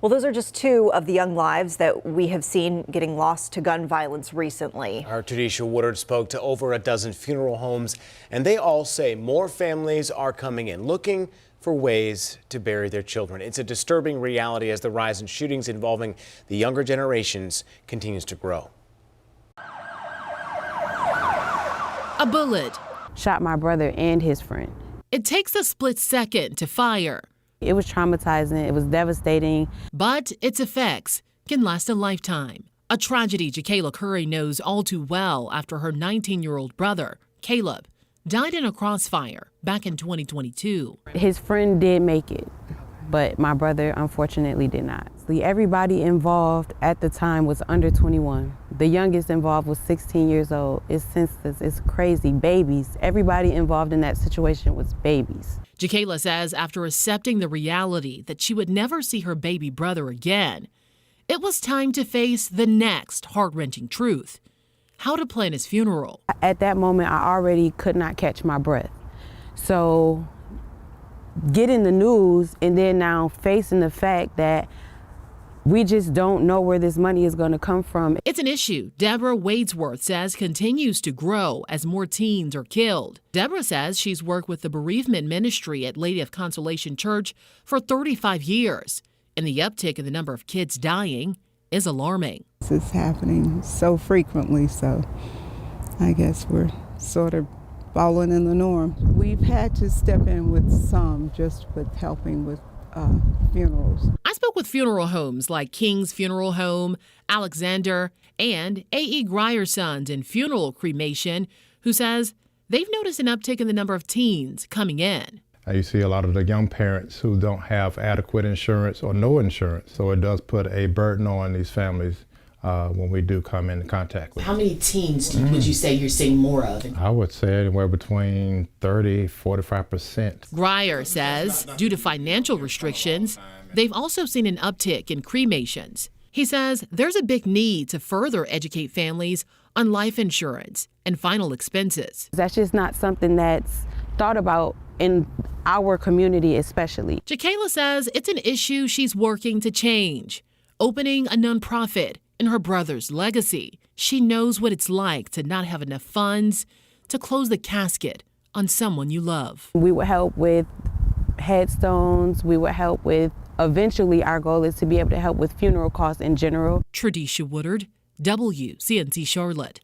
Well, those are just two of the young lives that we have seen getting lost to gun violence recently. Our Tradisha Woodard spoke to over a dozen funeral homes, and they all say more families are coming in looking for ways to bury their children. It's a disturbing reality as the rise in shootings involving the younger generations continues to grow. A bullet shot my brother and his friend. It takes a split second to fire. It was traumatizing. It was devastating. But its effects can last a lifetime. A tragedy Jakayla Curry knows all too well after her 19-year-old brother, Kaleb, died in a crossfire back in 2022. His friend did make it, but my brother unfortunately did not. Everybody involved at the time was under 21. The youngest involved was 16 years old. It's senseless, it's crazy, babies. Everybody involved in that situation was babies. Jakayla says after accepting the reality that she would never see her baby brother again, it was time to face the next heart-wrenching truth: how to plan his funeral. At that moment, I already could not catch my breath. So getting the news and then now facing the fact that we just don't know where this money is going to come from. It's an issue Deborah Wadesworth says continues to grow as more teens are killed. Deborah says she's worked with the bereavement ministry at Lady of Consolation Church for 35 years, and the uptick in the number of kids dying is alarming. This is happening so frequently, so I guess we're sort of following in the norm. We've had to step in with some, just with helping with funerals. I spoke with funeral homes like King's Funeral Home, Alexander, and A.E. Grierson's in Funeral Cremation, who says they've noticed an uptick in the number of teens coming in. You see a lot of the young parents who don't have adequate insurance or no insurance, so it does put a burden on these families when we do come into contact with them. How many teens would you say you're seeing more of? I would say anywhere between 30–45%. Grier says due to financial restrictions, they've also seen an uptick in cremations. He says there's a big need to further educate families on life insurance and final expenses. That's just not something that's thought about in our community especially. Jakayla says it's an issue she's working to change, opening a nonprofit in her brother's legacy. She knows what it's like to not have enough funds to close the casket on someone you love. We would help with headstones. We would help with, eventually our goal is to be able to help with funeral costs in general. Tradisha Woodard, WCNC Charlotte.